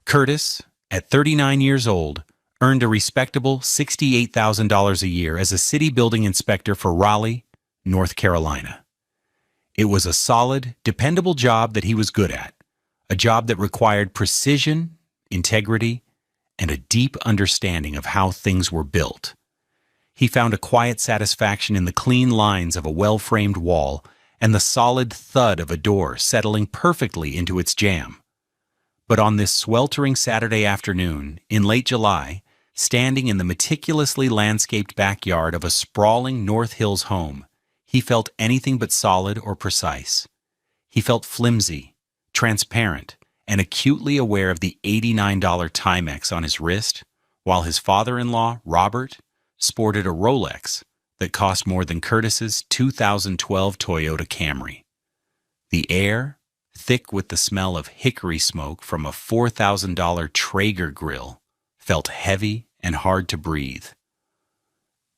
Curtis, at 39 years old, earned a respectable $68,000 a year as a city building inspector for Raleigh, North Carolina. It was a solid, dependable job that he was good at, a job that required precision, integrity, and a deep understanding of how things were built. He found a quiet satisfaction in the clean lines of a well-framed wall and the solid thud of a door settling perfectly into its jamb. But on this sweltering Saturday afternoon, in late July, standing in the meticulously landscaped backyard of a sprawling North Hills home, he felt anything but solid or precise. He felt flimsy, transparent, and acutely aware of the $89 Timex on his wrist, while his father-in-law, Robert, sported a Rolex that cost more than Curtis's 2012 Toyota Camry. The air, thick with the smell of hickory smoke from a $4,000 Traeger grill, felt heavy and hard to breathe.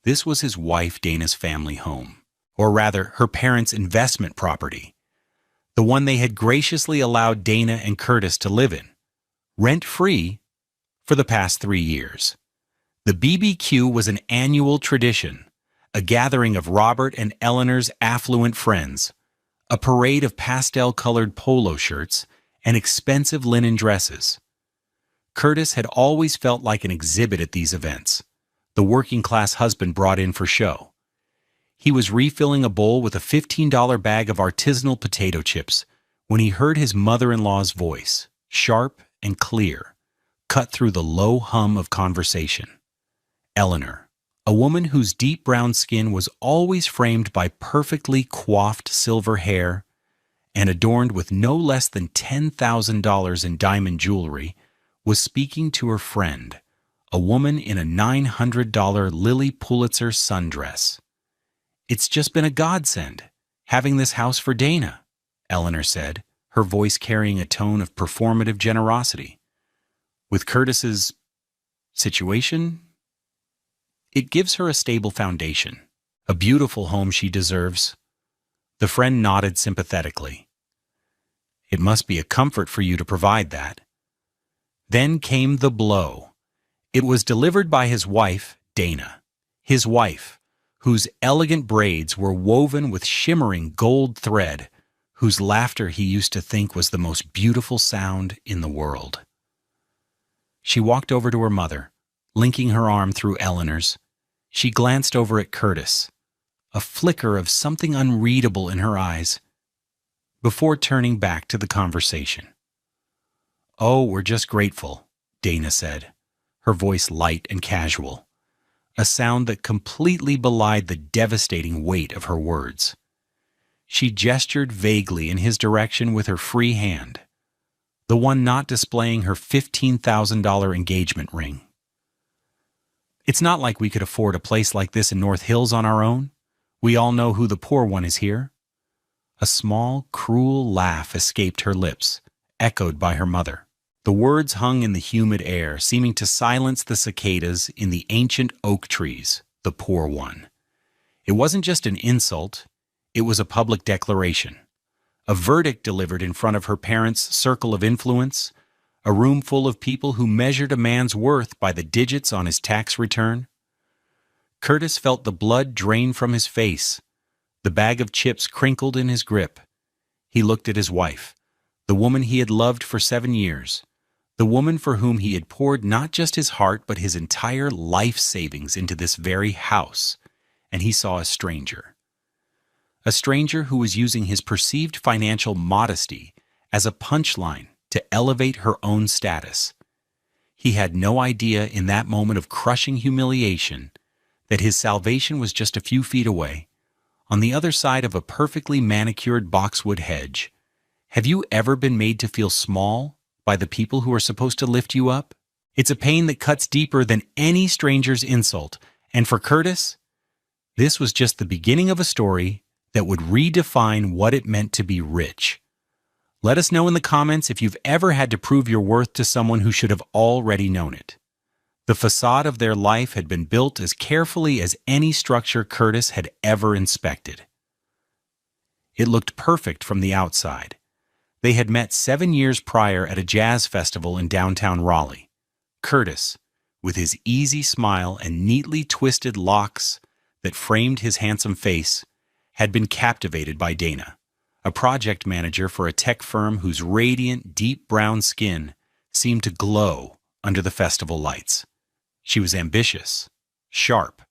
This was his wife Dana's family home, or rather her parents' investment property, the one they had graciously allowed Dana and Curtis to live in, rent-free, for the past 3 years. The BBQ was an annual tradition, a gathering of Robert and Eleanor's affluent friends, a parade of pastel-colored polo shirts and expensive linen dresses. Curtis had always felt like an exhibit at these events, the working-class husband brought in for show. He was refilling a bowl with a $15 bag of artisanal potato chips when he heard his mother-in-law's voice, sharp and clear, cut through the low hum of conversation. Eleanor, a woman whose deep brown skin was always framed by perfectly coiffed silver hair and adorned with no less than $10,000 in diamond jewelry, was speaking to her friend, a woman in a $900 Lilly Pulitzer sundress. "It's just been a godsend, having this house for Dana," Eleanor said, her voice carrying a tone of performative generosity. "With Curtis's situation, it gives her a stable foundation, a beautiful home she deserves." The friend nodded sympathetically. "It must be a comfort for you to provide that." Then came the blow. It was delivered by his wife, Dana. His wife, whose elegant braids were woven with shimmering gold thread, whose laughter he used to think was the most beautiful sound in the world. She walked over to her mother, linking her arm through Eleanor's. She glanced over at Curtis, a flicker of something unreadable in her eyes, before turning back to the conversation. "Oh, we're just grateful," Dana said, her voice light and casual, a sound that completely belied the devastating weight of her words. She gestured vaguely in his direction with her free hand, the one not displaying her $15,000 engagement ring. "It's not like we could afford a place like this in North Hills on our own. We all know who the poor one is here." A small, cruel laugh escaped her lips, echoed by her mother. The words hung in the humid air, seeming to silence the cicadas in the ancient oak trees, the poor one. It wasn't just an insult, it was a public declaration. A verdict delivered in front of her parents' circle of influence, a room full of people who measured a man's worth by the digits on his tax return. Curtis felt the blood drain from his face. The bag of chips crinkled in his grip. He looked at his wife, the woman he had loved for 7 years, the woman for whom he had poured not just his heart but his entire life savings into this very house, and he saw a stranger. A stranger who was using his perceived financial modesty as a punchline to elevate her own status. He had no idea in that moment of crushing humiliation that his salvation was just a few feet away, on the other side of a perfectly manicured boxwood hedge. Have you ever been made to feel small by the people who are supposed to lift you up? It's a pain that cuts deeper than any stranger's insult, and for Curtis, this was just the beginning of a story that would redefine what it meant to be rich. Let us know in the comments if you've ever had to prove your worth to someone who should have already known it. The facade of their life had been built as carefully as any structure Curtis had ever inspected. It looked perfect from the outside. They had met 7 years prior at a jazz festival in downtown Raleigh. Curtis, with his easy smile and neatly twisted locks that framed his handsome face, had been captivated by Dana, a project manager for a tech firm whose radiant, deep brown skin seemed to glow under the festival lights. She was ambitious, sharp,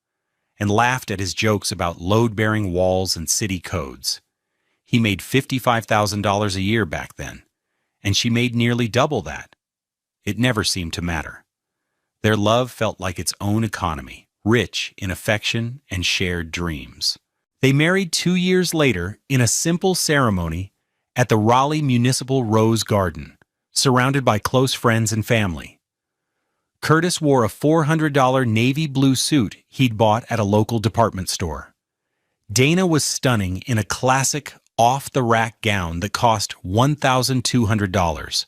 and laughed at his jokes about load-bearing walls and city codes. He made $55,000 a year back then, and she made nearly double that. It never seemed to matter. Their love felt like its own economy, rich in affection and shared dreams. They married 2 years later in a simple ceremony at the Raleigh Municipal Rose Garden, surrounded by close friends and family. Curtis wore a $400 navy blue suit he'd bought at a local department store. Dana was stunning in a classic off-the-rack gown that cost $1,200.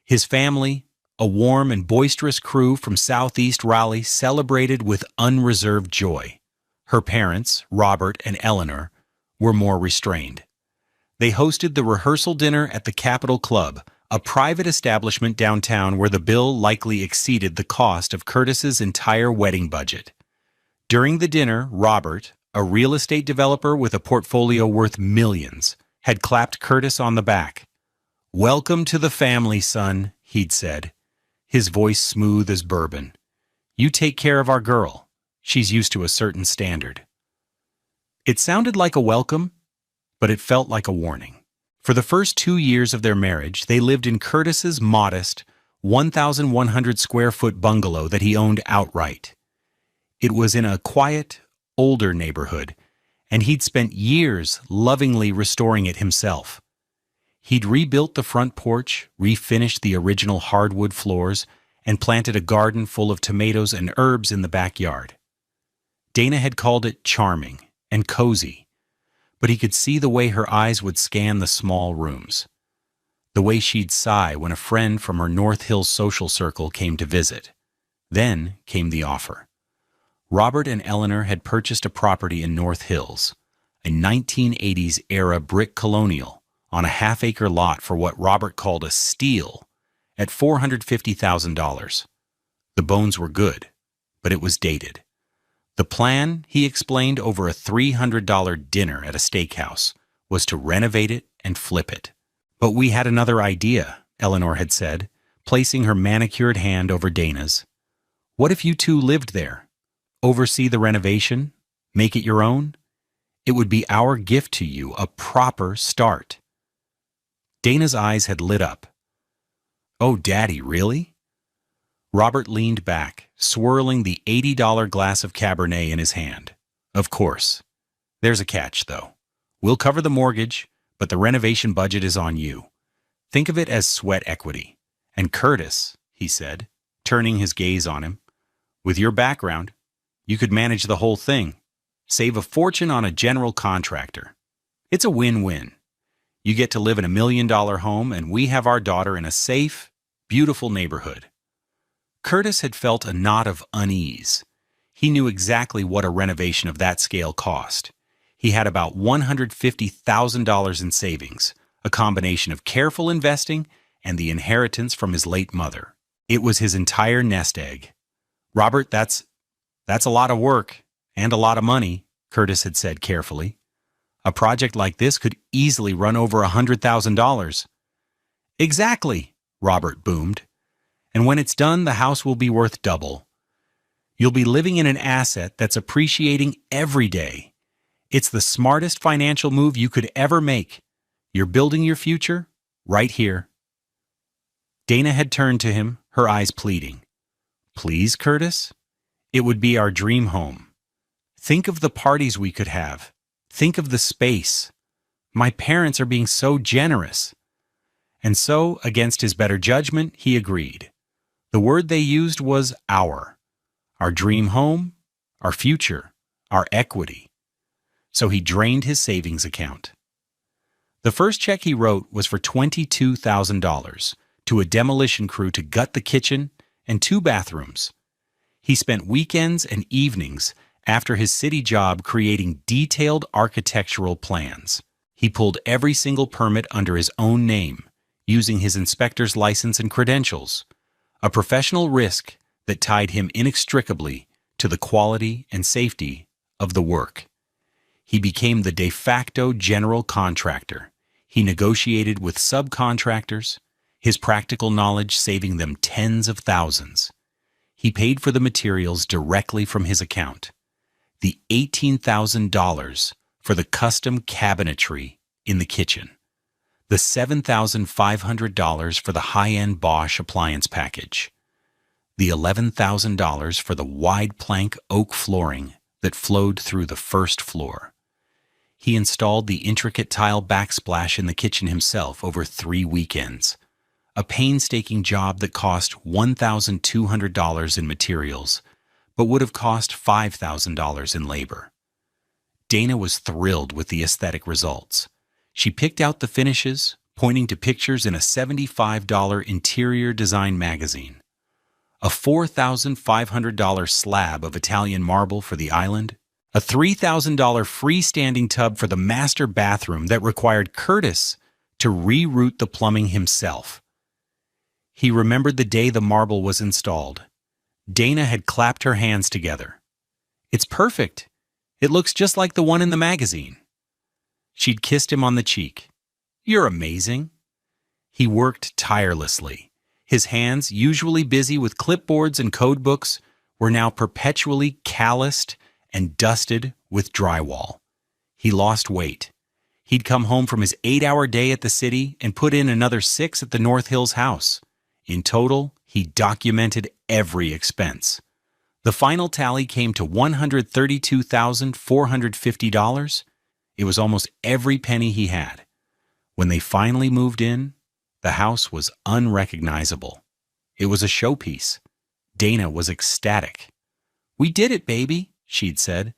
His family, a warm and boisterous crew from southeast Raleigh, celebrated with unreserved joy. Her parents, Robert and Eleanor, were more restrained. They hosted the rehearsal dinner at the Capitol Club, a private establishment downtown where the bill likely exceeded the cost of Curtis's entire wedding budget. During the dinner, Robert, a real estate developer with a portfolio worth millions, had clapped Curtis on the back. "Welcome to the family, son," he'd said, his voice smooth as bourbon. "You take care of our girl. She's used to a certain standard." It sounded like a welcome, but it felt like a warning. For the first 2 years of their marriage, they lived in Curtis's modest, 1,100-square-foot bungalow that he owned outright. It was in a quiet, older neighborhood, and he'd spent years lovingly restoring it himself. He'd rebuilt the front porch, refinished the original hardwood floors, and planted a garden full of tomatoes and herbs in the backyard. Dana had called it charming and cozy, but he could see the way her eyes would scan the small rooms, the way she'd sigh when a friend from her North Hills social circle came to visit. Then came the offer. Robert and Eleanor had purchased a property in North Hills, a 1980s-era brick colonial, on a half-acre lot for what Robert called a steal, at $450,000. The bones were good, but it was dated. The plan, he explained over a $300 dinner at a steakhouse, was to renovate it and flip it. "But we had another idea," Eleanor had said, placing her manicured hand over Dana's. "What if you two lived there? Oversee the renovation? Make it your own? It would be our gift to you, a proper start." Dana's eyes had lit up. "Oh, Daddy, really?" Robert leaned back, swirling the $80 glass of Cabernet in his hand. "Of course. There's a catch, though. We'll cover the mortgage, but the renovation budget is on you. Think of it as sweat equity. And Curtis," he said, turning his gaze on him, "with your background, you could manage the whole thing. Save a fortune on a general contractor. It's a win-win. You get to live in a $1 million home, and we have our daughter in a safe, beautiful neighborhood." Curtis had felt a knot of unease. He knew exactly what a renovation of that scale cost. He had about $150,000 in savings, a combination of careful investing and the inheritance from his late mother. It was his entire nest egg. "Robert, that's a lot of work and a lot of money," Curtis had said carefully. "A project like this could easily run over $100,000. "Exactly," Robert boomed. "And when it's done, the house will be worth double. You'll be living in an asset that's appreciating every day. It's the smartest financial move you could ever make. You're building your future right here." Dana had turned to him, her eyes pleading. "Please, Curtis? It would be our dream home. Think of the parties we could have. Think of the space. My parents are being so generous." And so, against his better judgment, he agreed. The word they used was our dream home, our future, our equity. So he drained his savings account. The first check he wrote was for $22,000 to a demolition crew to gut the kitchen and 2 bathrooms. He spent weekends and evenings after his city job creating detailed architectural plans. He pulled every single permit under his own name, using his inspector's license and credentials, a professional risk that tied him inextricably to the quality and safety of the work. He became the de facto general contractor. He negotiated with subcontractors, his practical knowledge saving them tens of thousands. He paid for the materials directly from his account. The $18,000 for the custom cabinetry in the kitchen. The $7,500 for the high-end Bosch appliance package. The $11,000 for the wide plank oak flooring that flowed through the first floor. He installed the intricate tile backsplash in the kitchen himself over 3 weekends. A painstaking job that cost $1,200 in materials, but would have cost $5,000 in labor. Dana was thrilled with the aesthetic results. She picked out the finishes, pointing to pictures in a $75 interior design magazine. A $4,500 slab of Italian marble for the island, a $3,000 freestanding tub for the master bathroom that required Curtis to reroute the plumbing himself. He remembered the day the marble was installed. Dana had clapped her hands together. "It's perfect. It looks just like the one in the magazine." She'd kissed him on the cheek. "You're amazing." He worked tirelessly. His hands, usually busy with clipboards and code books, were now perpetually calloused and dusted with drywall. He lost weight. He'd come home from his 8-hour day at the city and put in another 6 at the North Hills house. In total, he documented every expense. The final tally came to $132,450. It was almost every penny he had. When they finally moved in, the house was unrecognizable. It was a showpiece. Dana was ecstatic. "We did it, baby," she'd said,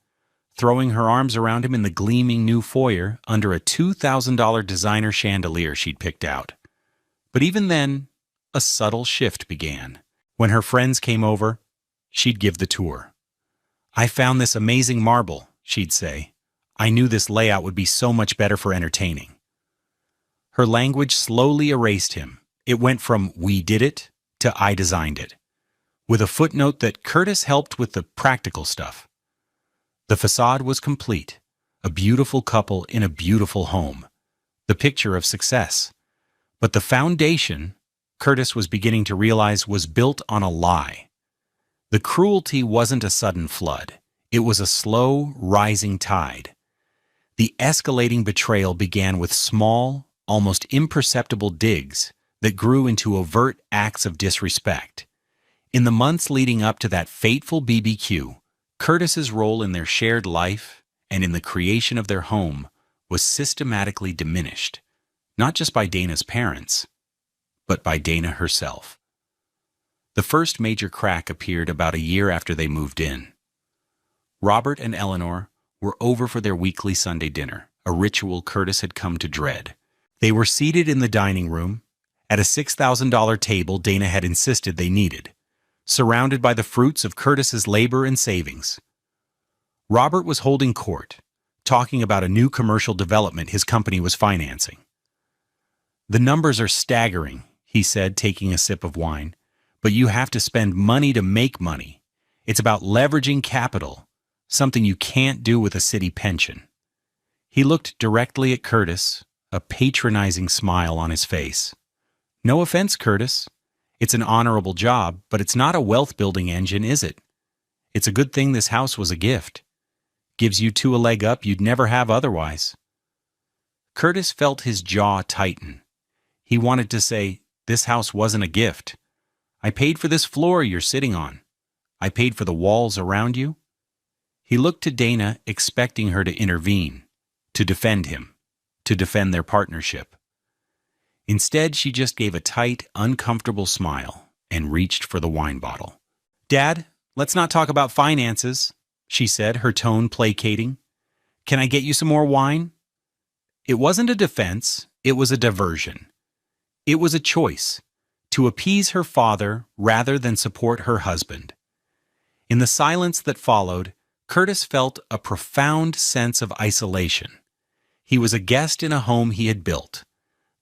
throwing her arms around him in the gleaming new foyer under a $2,000 designer chandelier she'd picked out. But even then, a subtle shift began. When her friends came over, she'd give the tour. "I found this amazing marble," she'd say. "I knew this layout would be so much better for entertaining." Her language slowly erased him. It went from "we did it" to "I designed it," with a footnote that Curtis helped with the practical stuff. The facade was complete, a beautiful couple in a beautiful home, the picture of success. But the foundation, Curtis was beginning to realize, was built on a lie. The cruelty wasn't a sudden flood. It was a slow, rising tide. The escalating betrayal began with small, almost imperceptible digs that grew into overt acts of disrespect. In the months leading up to that fateful BBQ, Curtis's role in their shared life and in the creation of their home was systematically diminished, not just by Dana's parents, but by Dana herself. The first major crack appeared about a year after they moved in. Robert and Eleanor were over for their weekly Sunday dinner, a ritual Curtis had come to dread. They were seated in the dining room, at a $6,000 table Dana had insisted they needed, surrounded by the fruits of Curtis's labor and savings. Robert was holding court, talking about a new commercial development his company was financing. "The numbers are staggering," he said, taking a sip of wine, "but you have to spend money to make money. It's about leveraging capital, something you can't do with a city pension." He looked directly at Curtis, a patronizing smile on his face. "No offense, Curtis. It's an honorable job, but it's not a wealth-building engine, is it? It's a good thing this house was a gift. Gives you two a leg up you'd never have otherwise." Curtis felt his jaw tighten. He wanted to say, "This house wasn't a gift. I paid for this floor you're sitting on. I paid for the walls around you." He looked to Dana, expecting her to intervene, to defend him, to defend their partnership. Instead, she just gave a tight, uncomfortable smile and reached for the wine bottle. "Dad, let's not talk about finances," she said, her tone placating. "Can I get you some more wine?" It wasn't a defense, it was a diversion. It was a choice, to appease her father rather than support her husband. In the silence that followed, Curtis felt a profound sense of isolation. He was a guest in a home he had built.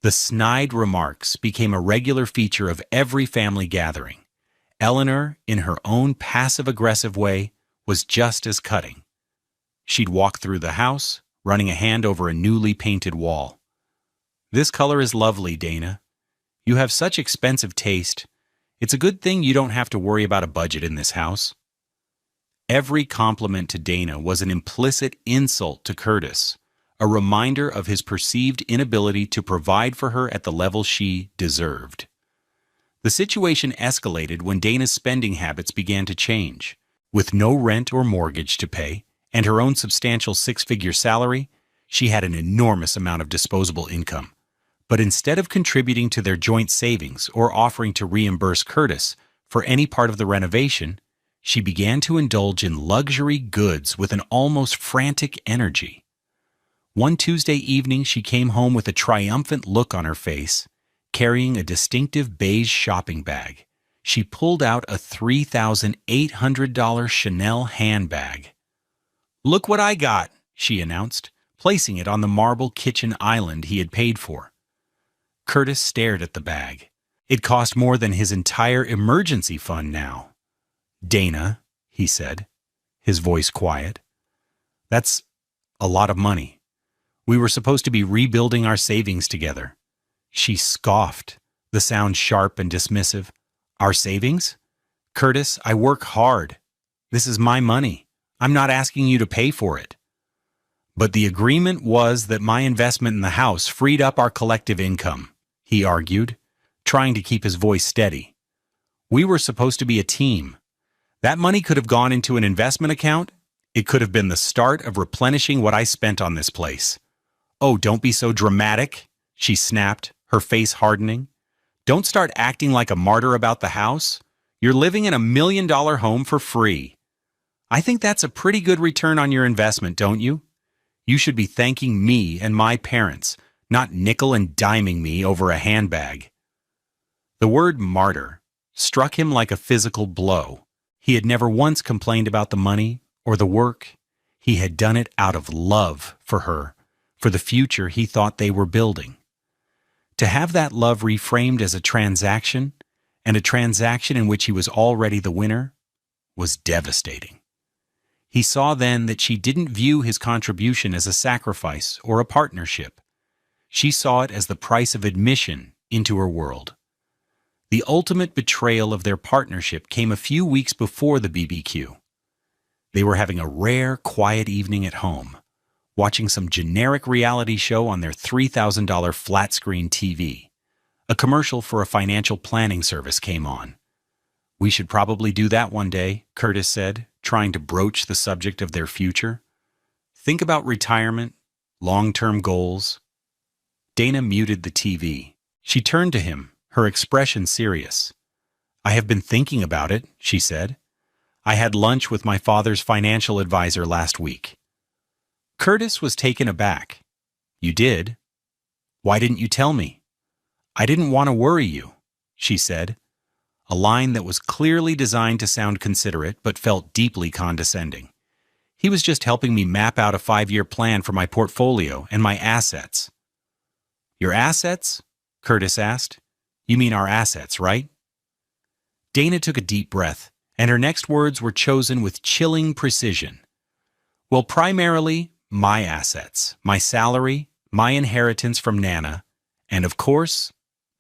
The snide remarks became a regular feature of every family gathering. Eleanor, in her own passive-aggressive way, was just as cutting. She'd walk through the house, running a hand over a newly painted wall. "This color is lovely, Dana. You have such expensive taste. It's a good thing you don't have to worry about a budget in this house." Every compliment to Dana was an implicit insult to Curtis, a reminder of his perceived inability to provide for her at the level she deserved. The situation escalated when Dana's spending habits began to change. With no rent or mortgage to pay, and her own substantial six-figure salary, she had an enormous amount of disposable income. But instead of contributing to their joint savings or offering to reimburse Curtis for any part of the renovation, she began to indulge in luxury goods with an almost frantic energy. One Tuesday evening, she came home with a triumphant look on her face, carrying a distinctive beige shopping bag. She pulled out a $3,800 Chanel handbag. "Look what I got," she announced, placing it on the marble kitchen island he had paid for. Curtis stared at the bag. It cost more than his entire emergency fund now. "Dana," he said, his voice quiet, "that's a lot of money. We were supposed to be rebuilding our savings together." She scoffed, the sound sharp and dismissive. "Our savings? Curtis, I work hard. This is my money. I'm not asking you to pay for it." "But the agreement was that my investment in the house freed up our collective income," he argued, trying to keep his voice steady. "We were supposed to be a team. That money could have gone into an investment account. It could have been the start of replenishing what I spent on this place." "Oh, don't be so dramatic," she snapped, her face hardening. "Don't start acting like a martyr about the house. You're living in $1 million home for free. I think that's a pretty good return on your investment, don't you? You should be thanking me and my parents, not nickel and diming me over a handbag." The word martyr struck him like a physical blow. He had never once complained about the money or the work. He had done it out of love for her, for the future he thought they were building. To have that love reframed as a transaction, and a transaction in which he was already the winner, was devastating. He saw then that she didn't view his contribution as a sacrifice or a partnership. She saw it as the price of admission into her world. The ultimate betrayal of their partnership came a few weeks before the BBQ. They were having a rare, quiet evening at home, watching some generic reality show on their $3,000 flat-screen TV. A commercial for a financial planning service came on. "We should probably do that one day," Curtis said, trying to broach the subject of their future. "Think about retirement, long-term goals." Dana muted the TV. She turned to him, her expression serious. "I have been thinking about it," she said. "I had lunch with my father's financial advisor last week." Curtis was taken aback. "You did? Why didn't you tell me?" "I didn't want to worry you," she said, a line that was clearly designed to sound considerate but felt deeply condescending. "He was just helping me map out a 5-year plan for my portfolio and my assets." "Your assets?" Curtis asked. "You mean our assets, right?" Dana took a deep breath, and her next words were chosen with chilling precision. "Well, primarily, my assets, my salary, my inheritance from Nana, and of course,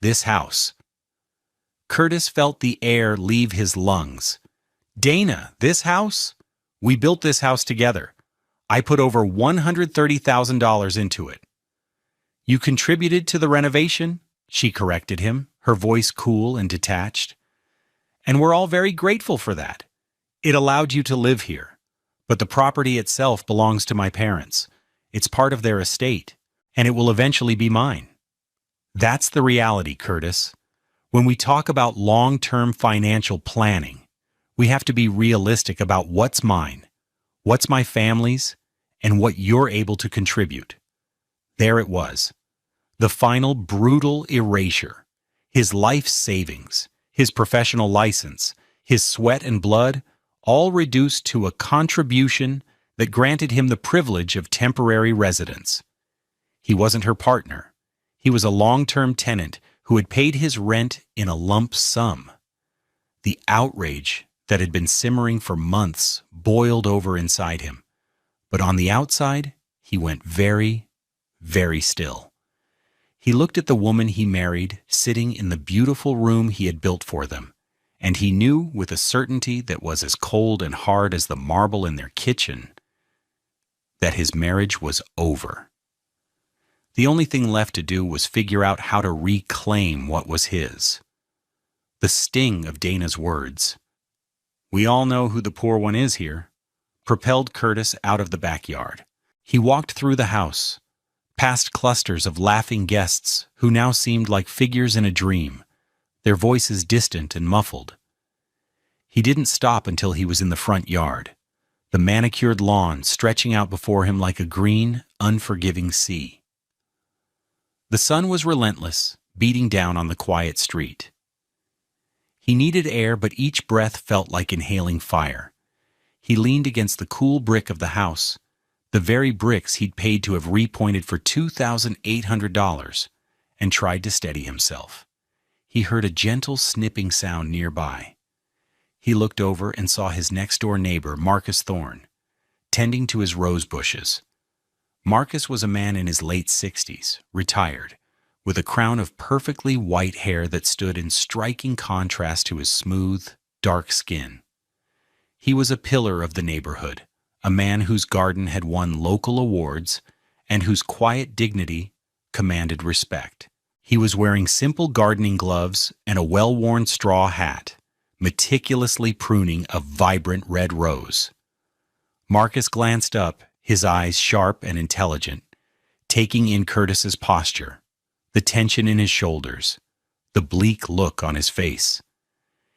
this house." Curtis felt the air leave his lungs. "Dana, this house? We built this house together. I put over $130,000 into it." "You contributed to the renovation?" she corrected him, her voice cool and detached. "And we're all very grateful for that. It allowed you to live here. But the property itself belongs to my parents. It's part of their estate, and it will eventually be mine." That's the reality, Curtis. When we talk about long-term financial planning, we have to be realistic about what's mine, what's my family's, and what you're able to contribute. There it was. The final brutal erasure. His life savings, his professional license, his sweat and blood, all reduced to a contribution that granted him the privilege of temporary residence. He wasn't her partner. He was a long-term tenant who had paid his rent in a lump sum. The outrage that had been simmering for months boiled over inside him. But on the outside, he went very, very still. He looked at the woman he married sitting in the beautiful room he had built for them, and he knew with a certainty that was as cold and hard as the marble in their kitchen that his marriage was over. The only thing left to do was figure out how to reclaim what was his. The sting of Dana's words, "We all know who the poor one is here," propelled Curtis out of the backyard. He walked through the house, past clusters of laughing guests who now seemed like figures in a dream, their voices distant and muffled. He didn't stop until he was in the front yard, the manicured lawn stretching out before him like a green, unforgiving sea. The sun was relentless, beating down on the quiet street. He needed air, but each breath felt like inhaling fire. He leaned against the cool brick of the house, the very bricks he'd paid to have repointed for $2,800, and tried to steady himself. He heard a gentle snipping sound nearby. He looked over and saw his next-door neighbor, Marcus Thorne, tending to his rose bushes. Marcus was a man in his late 60s, retired, with a crown of perfectly white hair that stood in striking contrast to his smooth, dark skin. He was a pillar of the neighborhood, a man whose garden had won local awards and whose quiet dignity commanded respect. He was wearing simple gardening gloves and a well-worn straw hat, meticulously pruning a vibrant red rose. Marcus glanced up, his eyes sharp and intelligent, taking in Curtis's posture, the tension in his shoulders, the bleak look on his face.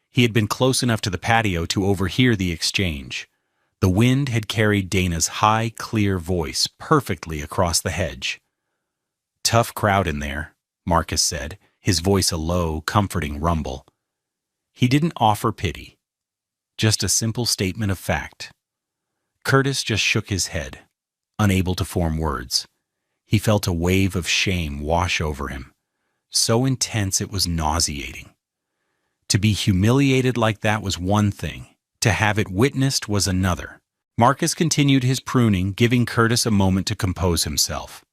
He had been close enough to the patio to overhear the exchange. The wind had carried Dana's high, clear voice perfectly across the hedge. "Tough crowd in there," Marcus said, his voice a low, comforting rumble. He didn't offer pity, just a simple statement of fact. Curtis just shook his head, unable to form words. He felt a wave of shame wash over him, so intense it was nauseating. To be humiliated like that was one thing. To have it witnessed was another. Marcus continued his pruning, giving Curtis a moment to compose himself.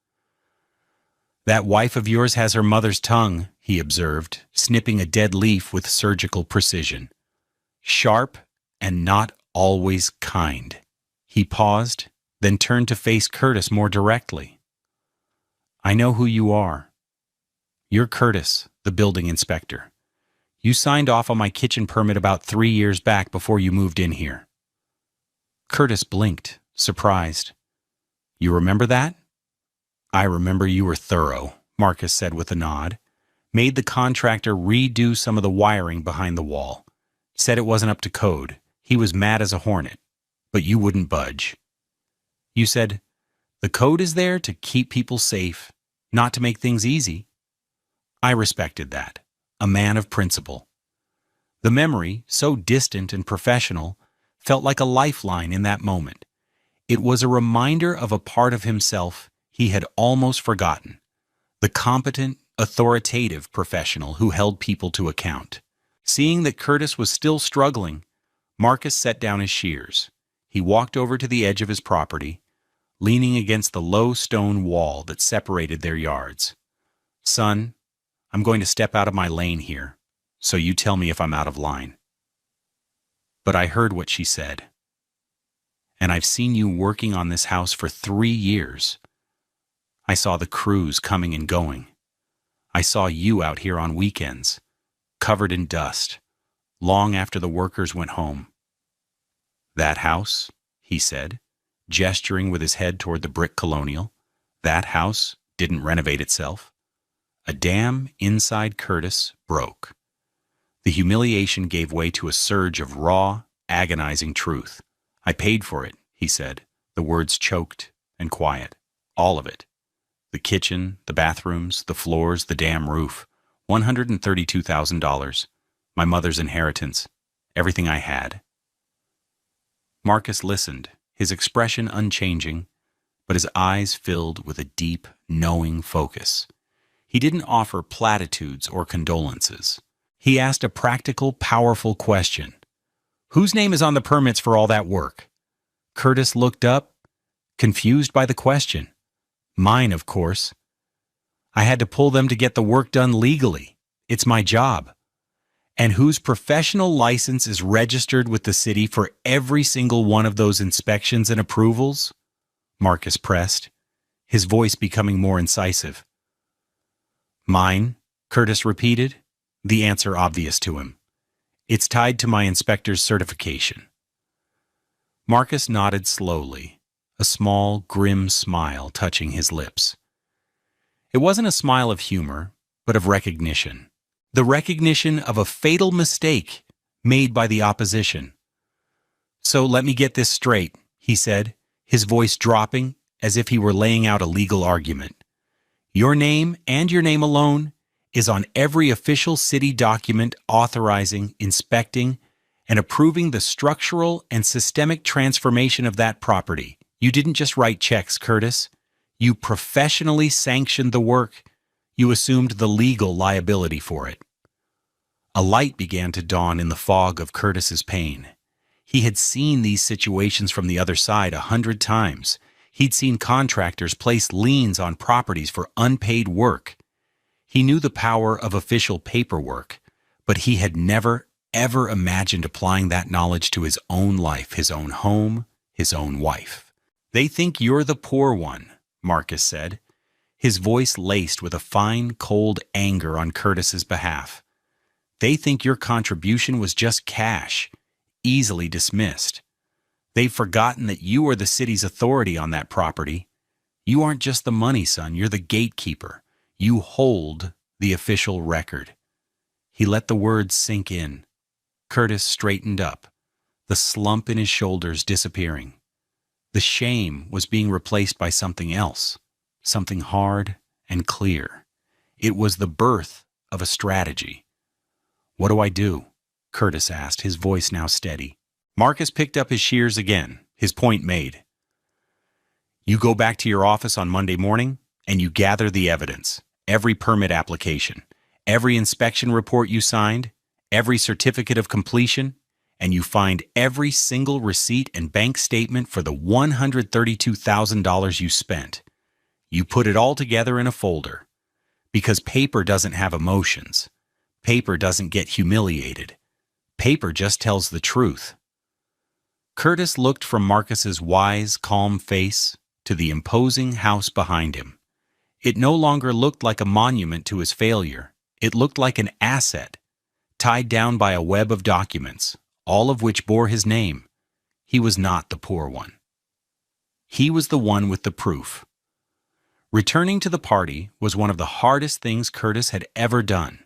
"That wife of yours has her mother's tongue," he observed, snipping a dead leaf with surgical precision. "Sharp and not always kind." He paused, then turned to face Curtis more directly. "I know who you are. You're Curtis, the building inspector. You signed off on my kitchen permit about 3 years back before you moved in here." Curtis blinked, surprised. "You remember that?" "I remember you were thorough," Marcus said with a nod. "Made the contractor redo some of the wiring behind the wall. Said it wasn't up to code. He was mad as a hornet. But you wouldn't budge. You said, 'The code is there to keep people safe, not to make things easy.' I respected that. A man of principle. The memory, so distant and professional, felt like a lifeline in that moment. It was a reminder of a part of himself he had almost forgotten, the competent, authoritative professional who held people to account. Seeing that Curtis was still struggling, Marcus set down his shears. He walked over to the edge of his property, leaning against the low stone wall that separated their yards. "Son, I'm going to step out of my lane here, so you tell me if I'm out of line." But I heard what she said. "And I've seen you working on this house for 3 years. I saw the crews coming and going. I saw you out here on weekends, covered in dust, long after the workers went home." "That house," he said, gesturing with his head toward the brick colonial, "that house didn't renovate itself." A dam inside Curtis broke. The humiliation gave way to a surge of raw, agonizing truth. "I paid for it," he said, the words choked and quiet. "All of it. The kitchen, the bathrooms, the floors, the dam roof. $132,000. My mother's inheritance. Everything I had." Marcus listened, his expression unchanging, but his eyes filled with a deep, knowing focus. He didn't offer platitudes or condolences. He asked a practical, powerful question. Whose name is on the permits for all that work? Curtis looked up, confused by the question. Mine, of course. I had to pull them to get the work done legally. It's my job. And whose professional license is registered with the city for every single one of those inspections and approvals? Marcus pressed, his voice becoming more incisive. Mine, Curtis repeated, the answer obvious to him. It's tied to my inspector's certification. Marcus nodded slowly, a small, grim smile touching his lips. It wasn't a smile of humor, but of recognition. The recognition of a fatal mistake made by the opposition. So let me get this straight, he said, his voice dropping as if he were laying out a legal argument. Your name, and your name alone, is on every official city document authorizing, inspecting, and approving the structural and systemic transformation of that property. You didn't just write checks, Curtis. You professionally sanctioned the work. You assumed the legal liability for it. A light began to dawn in the fog of Curtis's pain. He had seen these situations from the other side 100 times. He'd seen contractors place liens on properties for unpaid work. He knew the power of official paperwork, but he had never, ever imagined applying that knowledge to his own life, his own home, his own wife. They think you're the poor one, Marcus said, his voice laced with a fine, cold anger on Curtis's behalf. They think your contribution was just cash, easily dismissed. They've forgotten that you are the city's authority on that property. You aren't just the money, son, you're the gatekeeper. You hold the official record. He let the words sink in. Curtis straightened up, the slump in his shoulders disappearing. The shame was being replaced by something else, something hard and clear. It was the birth of a strategy. What do I do? Curtis asked, his voice now steady. Marcus picked up his shears again, his point made. You go back to your office on Monday morning, and you gather the evidence, every permit application, every inspection report you signed, every certificate of completion, and you find every single receipt and bank statement for the $132,000 you spent. You put it all together in a folder. Because paper doesn't have emotions. Paper doesn't get humiliated. Paper just tells the truth. Curtis looked from Marcus's wise, calm face to the imposing house behind him. It no longer looked like a monument to his failure. It looked like an asset, tied down by a web of documents, all of which bore his name. He was not the poor one. He was the one with the proof. Returning to the party was one of the hardest things Curtis had ever done.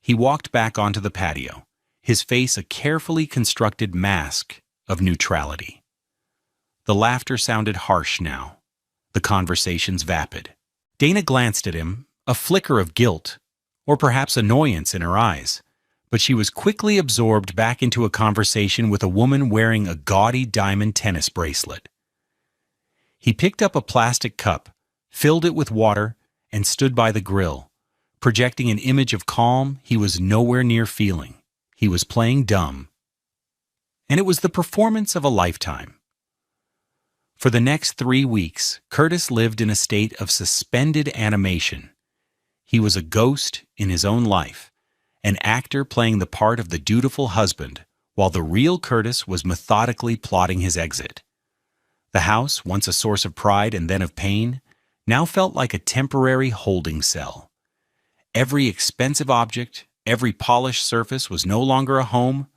He walked back onto the patio, his face a carefully constructed mask of neutrality. The laughter sounded harsh now, the conversations vapid. Dana glanced at him, a flicker of guilt, or perhaps annoyance in her eyes, but she was quickly absorbed back into a conversation with a woman wearing a gaudy diamond tennis bracelet. He picked up a plastic cup, filled it with water, and stood by the grill, projecting an image of calm he was nowhere near feeling. He was playing dumb. And it was the performance of a lifetime. For the next 3 weeks, Curtis lived in a state of suspended animation. He was a ghost in his own life, an actor playing the part of the dutiful husband, while the real Curtis was methodically plotting his exit. The house, once a source of pride and then of pain, now felt like a temporary holding cell. Every expensive object, every polished surface was no longer a home,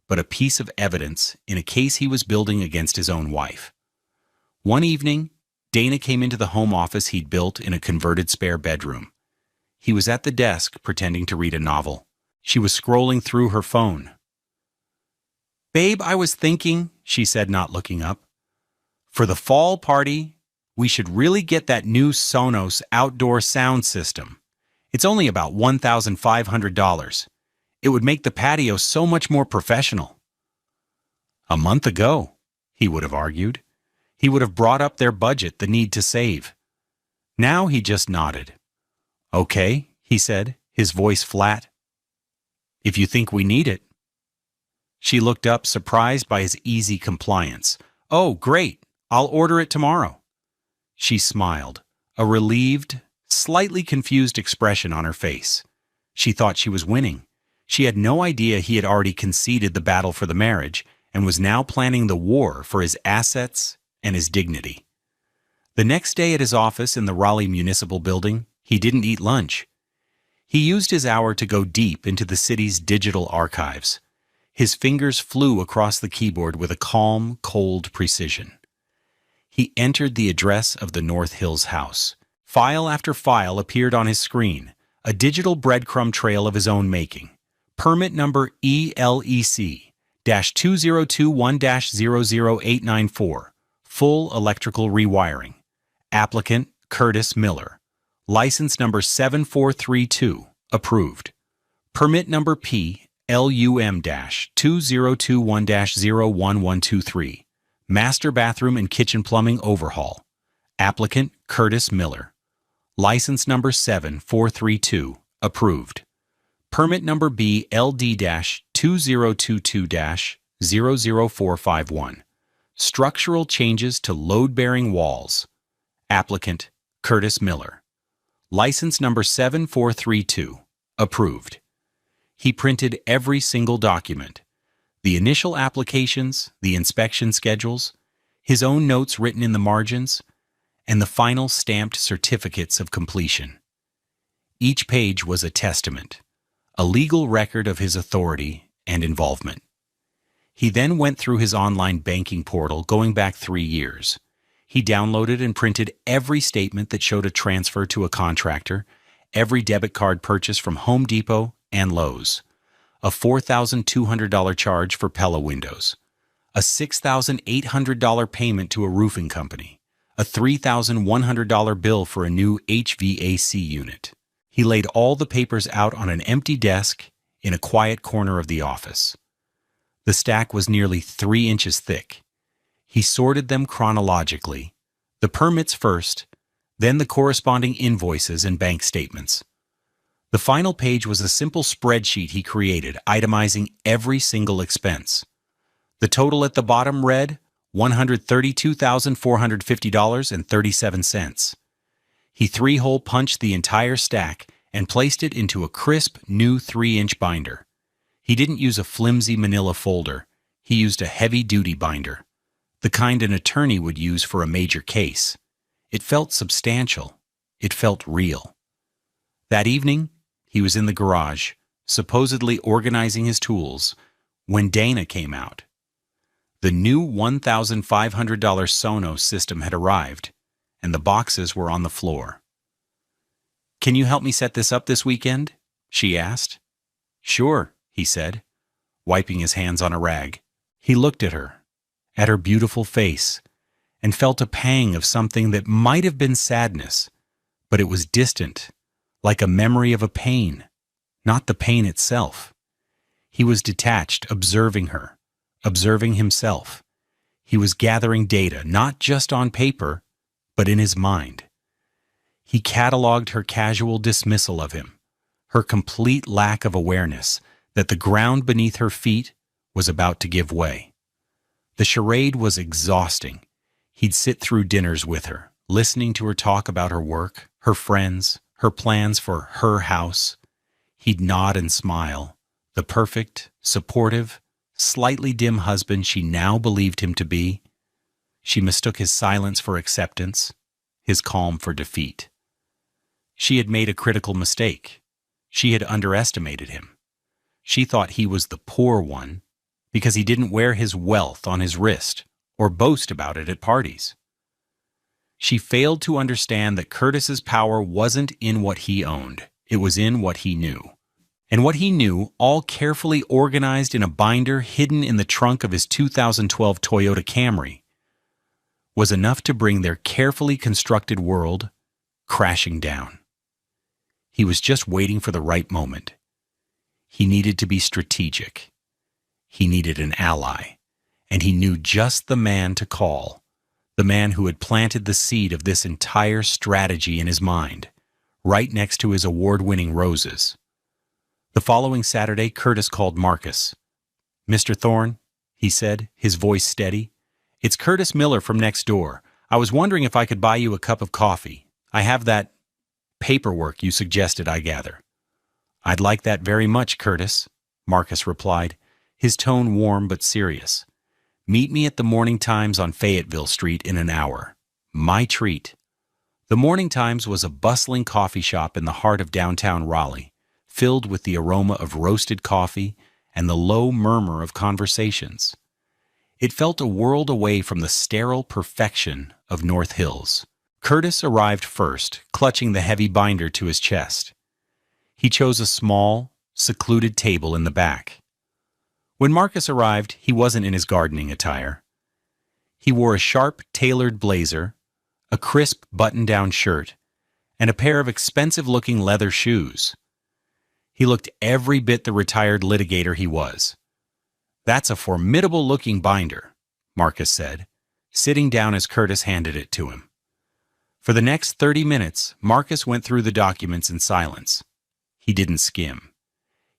but a piece of evidence in a case he was building against his own wife. One evening, Dana came into the home office he'd built in a converted spare bedroom. He was at the desk pretending to read a novel. She was scrolling through her phone. "Babe, I was thinking," she said, not looking up, "for the fall party, we should really get that new Sonos outdoor sound system. It's only about $1,500. It would make the patio so much more professional." A month ago, he would have argued. He would have brought up their budget, the need to save. Now he just nodded. "Okay," he said, his voice flat. "If you think we need it." She looked up, surprised by his easy compliance. "Oh, great. I'll order it tomorrow." She smiled, a relieved, slightly confused expression on her face. She thought she was winning. She had no idea he had already conceded the battle for the marriage and was now planning the war for his assets and his dignity. The next day at his office in the Raleigh Municipal Building, he didn't eat lunch. He used his hour to go deep into the city's digital archives. His fingers flew across the keyboard with a calm, cold precision. He entered the address of the North Hills house. File after file appeared on his screen, a digital breadcrumb trail of his own making. Permit number ELEC-2021-00894, full electrical rewiring. Applicant Curtis Miller. License number 7432, approved. Permit number PLUM-2021-01123, master bathroom and kitchen plumbing overhaul. Applicant Curtis Miller. License number 7432, approved. Permit number BLD-2022-00451, structural changes to load-bearing walls. Applicant Curtis Miller. License number 7432, approved. He printed every single document. The initial applications, the inspection schedules, his own notes written in the margins, and the final stamped certificates of completion. Each page was a testament, a legal record of his authority and involvement. He then went through his online banking portal going back 3 years. He downloaded and printed every statement that showed a transfer to a contractor, every debit card purchase from Home Depot and Lowe's, a $4,200 charge for Pella windows, a $6,800 payment to a roofing company, a $3,100 bill for a new HVAC unit. He laid all the papers out on an empty desk in a quiet corner of the office. The stack was nearly 3 inches thick. He sorted them chronologically, the permits first, then the corresponding invoices and bank statements. The final page was a simple spreadsheet he created, itemizing every single expense. The total at the bottom read $132,450.37. He 3-hole punched the entire stack and placed it into a crisp, new 3-inch binder. He didn't use a flimsy manila folder. He used a heavy-duty binder, the kind an attorney would use for a major case. It felt substantial. It felt real. That evening, he was in the garage, supposedly organizing his tools, when Dana came out. The new $1,500 Sonos system had arrived, and the boxes were on the floor. "Can you help me set this up this weekend?" she asked. "Sure," he said, wiping his hands on a rag. He looked at her beautiful face, and felt a pang of something that might have been sadness, but it was distant, like a memory of a pain, not the pain itself. He was detached, observing her, observing himself. He was gathering data, not just on paper, but in his mind. He cataloged her casual dismissal of him, her complete lack of awareness that the ground beneath her feet was about to give way. The charade was exhausting. He'd sit through dinners with her, listening to her talk about her work, her friends, her plans for her house. He'd nod and smile, the perfect, supportive, slightly dim husband she now believed him to be. She mistook his silence for acceptance, his calm for defeat. She had made a critical mistake. She had underestimated him. She thought he was the poor one because he didn't wear his wealth on his wrist or boast about it at parties. She failed to understand that Curtis's power wasn't in what he owned. It was in what he knew. And what he knew, all carefully organized in a binder hidden in the trunk of his 2012 Toyota Camry, was enough to bring their carefully constructed world crashing down. He was just waiting for the right moment. He needed to be strategic. He needed an ally, and he knew just the man to call, the man who had planted the seed of this entire strategy in his mind, right next to his award-winning roses. The following Saturday, Curtis called Marcus. "Mr. Thorne," he said, his voice steady, "it's Curtis Miller from next door. I was wondering if I could buy you a cup of coffee. I have that paperwork you suggested, I gather." "I'd like that very much, Curtis," Marcus replied, his tone warm but serious. "Meet me at the Morning Times on Fayetteville Street in an hour. My treat." The Morning Times was a bustling coffee shop in the heart of downtown Raleigh, filled with the aroma of roasted coffee and the low murmur of conversations. It felt a world away from the sterile perfection of North Hills. Curtis arrived first, clutching the heavy binder to his chest. He chose a small, secluded table in the back. When Marcus arrived, he wasn't in his gardening attire. He wore a sharp, tailored blazer, a crisp button-down shirt, and a pair of expensive-looking leather shoes. He looked every bit the retired litigator he was. "That's a formidable-looking binder," Marcus said, sitting down as Curtis handed it to him. For the next 30 minutes, Marcus went through the documents in silence. He didn't skim.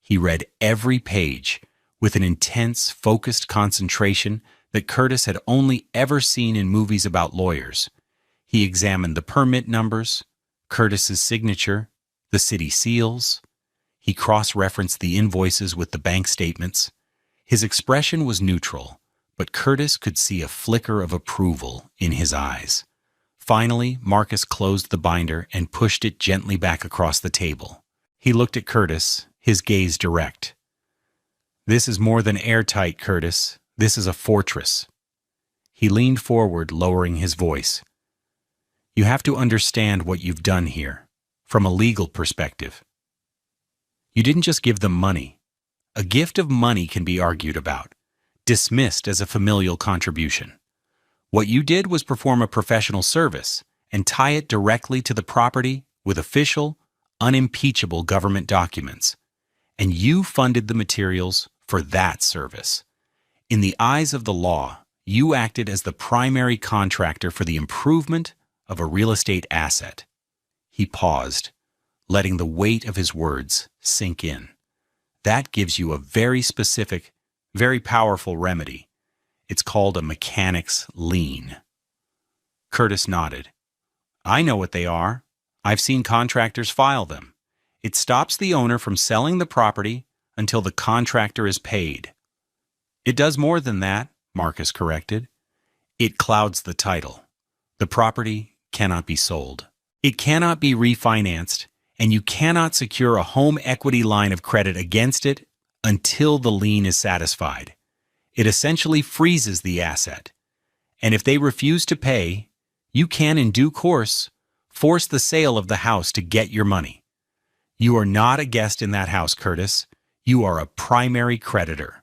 He read every page with an intense, focused concentration that Curtis had only ever seen in movies about lawyers. He examined the permit numbers, Curtis's signature, the city seals. He cross-referenced the invoices with the bank statements. His expression was neutral, but Curtis could see a flicker of approval in his eyes. Finally, Marcus closed the binder and pushed it gently back across the table. He looked at Curtis, his gaze direct. "This is more than airtight, Curtis. This is a fortress." He leaned forward, lowering his voice. "You have to understand what you've done here, from a legal perspective. You didn't just give them money. A gift of money can be argued about, dismissed as a familial contribution. What you did was perform a professional service and tie it directly to the property with official, unimpeachable government documents. And you funded the materials for that service. In the eyes of the law, you acted as the primary contractor for the improvement of a real estate asset." He paused, letting the weight of his words sink in. "That gives you a very specific, very powerful remedy. It's called a mechanic's lien." Curtis nodded. "I know what they are. I've seen contractors file them. It stops the owner from selling the property until the contractor is paid." "It does more than that," Marcus corrected. "It clouds the title. The property cannot be sold. It cannot be refinanced, and you cannot secure a home equity line of credit against it until the lien is satisfied. It essentially freezes the asset. And if they refuse to pay, you can, in due course, force the sale of the house to get your money. You are not a guest in that house, Curtis. You are a primary creditor."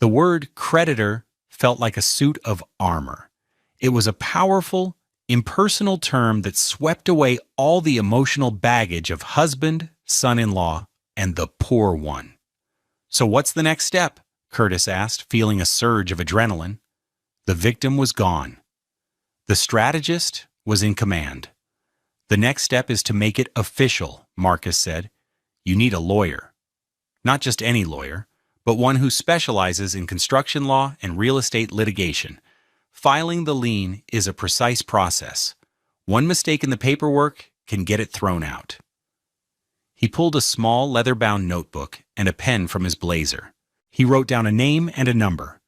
The word creditor felt like a suit of armor. It was a powerful, impersonal term that swept away all the emotional baggage of husband, son-in-law, and the poor one. "So what's the next step?" Curtis asked, feeling a surge of adrenaline. The victim was gone. The strategist was in command. "The next step is to make it official," Marcus said. "You need a lawyer. Not just any lawyer, but one who specializes in construction law and real estate litigation. Filing the lien is a precise process. One mistake in the paperwork can get it thrown out." He pulled a small leather-bound notebook and a pen from his blazer. He wrote down a name and a number.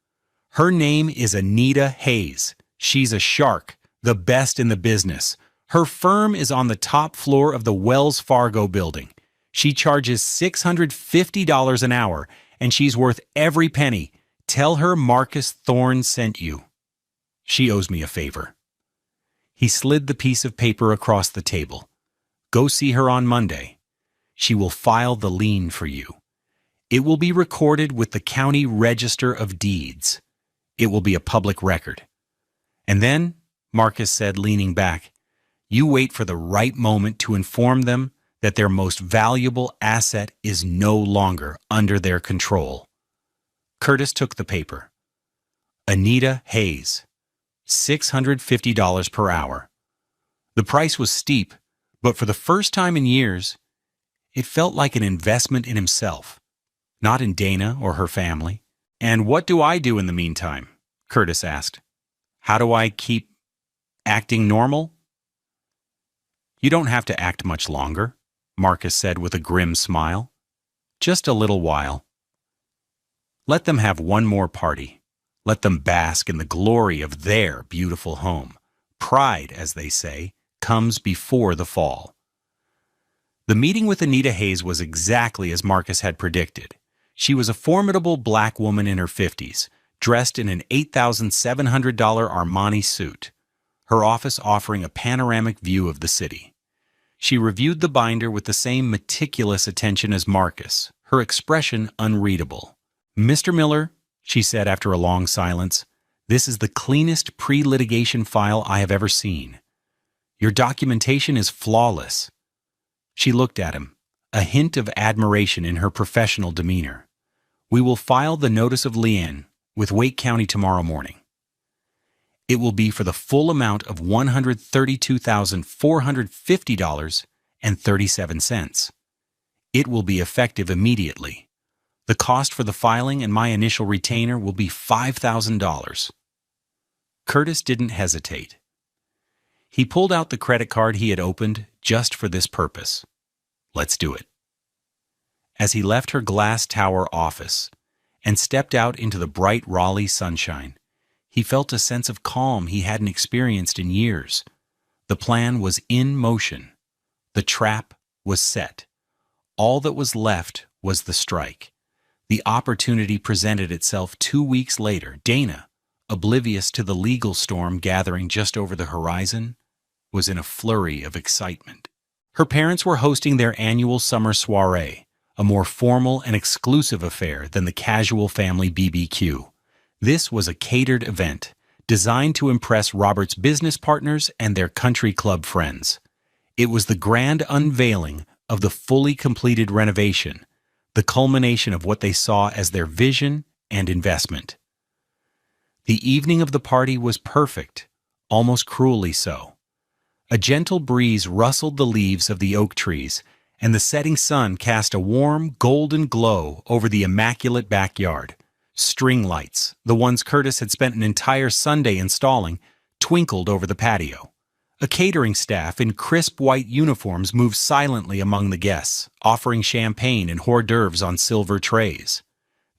"Her name is Anita Hayes. She's a shark, the best in the business. Her firm is on the top floor of the Wells Fargo building. She charges $650 an hour, and she's worth every penny. Tell her Marcus Thorne sent you. She owes me a favor." He slid the piece of paper across the table. "Go see her on Monday. She will file the lien for you. It will be recorded with the County Register of Deeds. It will be a public record. And then," Marcus said, leaning back, "you wait for the right moment to inform them that their most valuable asset is no longer under their control." Curtis took the paper. Anita Hayes, $650 per hour. The price was steep, But for the first time in years, it felt like an investment in himself, not in Dana or her family. "And what do I do in the meantime?" Curtis asked. "How do I keep acting normal?" "You don't have to act much longer," Marcus said with a grim smile. "Just a little while. Let them have one more party. Let them bask in the glory of their beautiful home. Pride, as they say, comes before the fall." The meeting with Anita Hayes was exactly as Marcus had predicted. She was a formidable black woman in her 50s, dressed in an $8,700 Armani suit, her office offering a panoramic view of the city. She reviewed the binder with the same meticulous attention as Marcus, her expression unreadable. "Mr. Miller," she said after a long silence, "this is the cleanest pre-litigation file I have ever seen. Your documentation is flawless." She looked at him, a hint of admiration in her professional demeanor. "We will file the notice of lien with Wake County tomorrow morning. It will be for the full amount of $132,450.37. It will be effective immediately. The cost for the filing and my initial retainer will be $5,000. Curtis didn't hesitate. He pulled out the credit card he had opened just for this purpose. "Let's do it." As he left her glass tower office and stepped out into the bright Raleigh sunshine, he felt a sense of calm he hadn't experienced in years. The plan was in motion. The trap was set. All that was left was the strike. The opportunity presented itself 2 weeks later. Dana, oblivious to the legal storm gathering just over the horizon, was in a flurry of excitement. Her parents were hosting their annual summer soiree, a more formal and exclusive affair than the casual family BBQ. This was a catered event, designed to impress Robert's business partners and their country club friends. It was the grand unveiling of the fully completed renovation, the culmination of what they saw as their vision and investment. The evening of the party was perfect, almost cruelly so. A gentle breeze rustled the leaves of the oak trees, and the setting sun cast a warm, golden glow over the immaculate backyard. String lights, the ones Curtis had spent an entire Sunday installing, twinkled over the patio. A catering staff in crisp white uniforms moved silently among the guests, offering champagne and hors d'oeuvres on silver trays.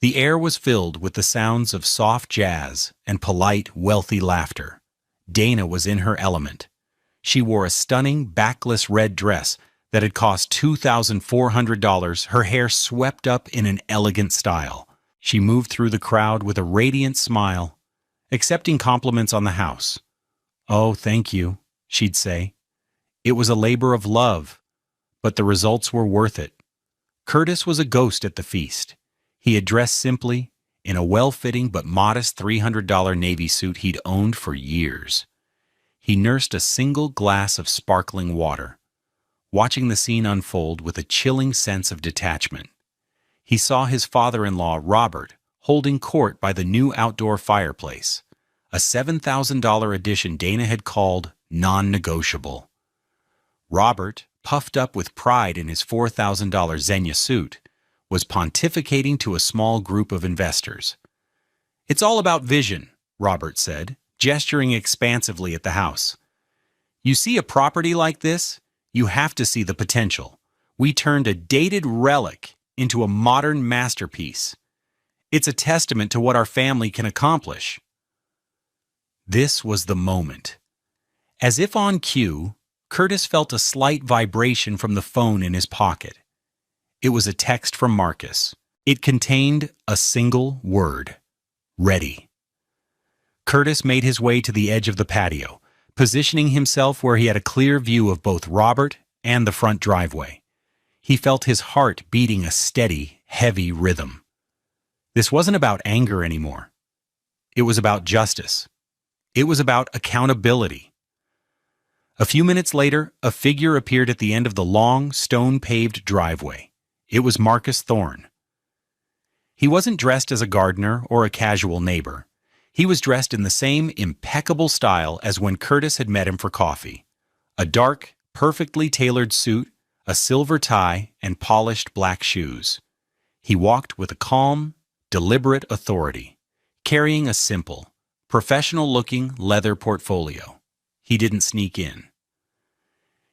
The air was filled with the sounds of soft jazz and polite, wealthy laughter. Dana was in her element. She wore a stunning, backless red dress that had cost $2,400, her hair swept up in an elegant style. She moved through the crowd with a radiant smile, accepting compliments on the house. "Oh, thank you," she'd say. "It was a labor of love, but the results were worth it." Curtis was a ghost at the feast. He had dressed simply, in a well-fitting but modest $300 Navy suit he'd owned for years. He nursed a single glass of sparkling water, watching the scene unfold with a chilling sense of detachment. He saw his father-in-law, Robert, holding court by the new outdoor fireplace, a $7,000 addition Dana had called non-negotiable. Robert, puffed up with pride in his $4,000 Xenia suit, was pontificating to a small group of investors. "It's all about vision," Robert said, gesturing expansively at the house. "You see a property like this, you have to see the potential. We turned a dated relic into a modern masterpiece. It's a testament to what our family can accomplish." This was the moment. As if on cue, Curtis felt a slight vibration from the phone in his pocket. It was a text from Marcus. It contained a single word: ready. Curtis made his way to the edge of the patio, positioning himself where he had a clear view of both Robert and the front driveway. He felt his heart beating a steady, heavy rhythm. This wasn't about anger anymore. It was about justice. It was about accountability. A few minutes later, a figure appeared at the end of the long, stone-paved driveway. It was Marcus Thorne. He wasn't dressed as a gardener or a casual neighbor. He was dressed in the same impeccable style as when Curtis had met him for coffee. A dark, perfectly tailored suit, a silver tie, and polished black shoes. He walked with a calm, deliberate authority, carrying a simple, professional-looking leather portfolio. He didn't sneak in.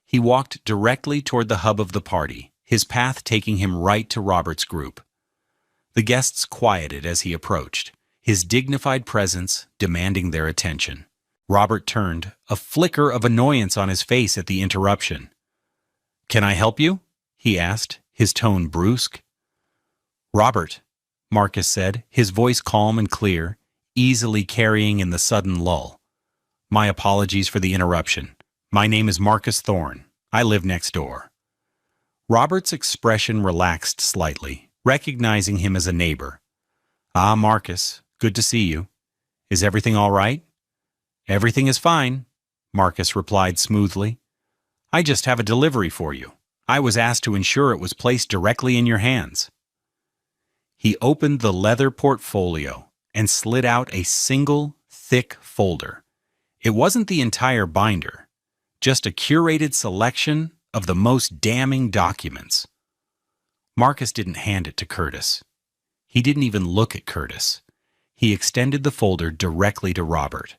He walked directly toward the hub of the party, his path taking him right to Robert's group. The guests quieted as he approached, his dignified presence demanding their attention. Robert turned, a flicker of annoyance on his face at the interruption. "Can I help you?" he asked, his tone brusque. "Robert," Marcus said, his voice calm and clear, easily carrying in the sudden lull. "My apologies for the interruption. My name is Marcus Thorne. I live next door." Robert's expression relaxed slightly, recognizing him as a neighbor. "Ah, Marcus, good to see you. Is everything all right?" "Everything is fine," Marcus replied smoothly. "I just have a delivery for you. I was asked to ensure it was placed directly in your hands." He opened the leather portfolio and slid out a single, thick folder. It wasn't the entire binder, just a curated selection of the most damning documents. Marcus didn't hand it to Curtis. He didn't even look at Curtis. He extended the folder directly to Robert.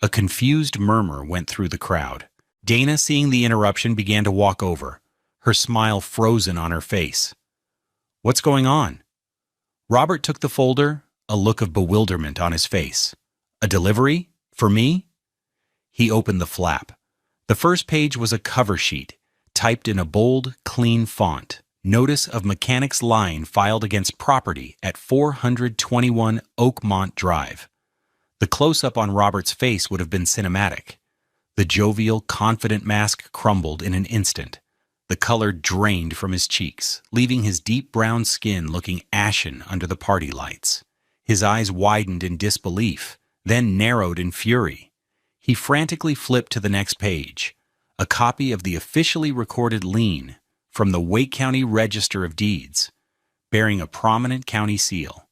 A confused murmur went through the crowd. Dana, seeing the interruption, began to walk over, her smile frozen on her face. "What's going on?" Robert took the folder, a look of bewilderment on his face. "A delivery? For me?" He opened the flap. The first page was a cover sheet, typed in a bold, clean font. Notice of mechanic's line filed against property at 421 Oakmont Drive. The close-up on Robert's face would have been cinematic. The jovial, confident mask crumbled in an instant. The color drained from his cheeks, leaving his deep brown skin looking ashen under the party lights. His eyes widened in disbelief, then narrowed in fury. He frantically flipped to the next page, a copy of the officially recorded lien from the Wake County Register of Deeds, bearing a prominent county seal.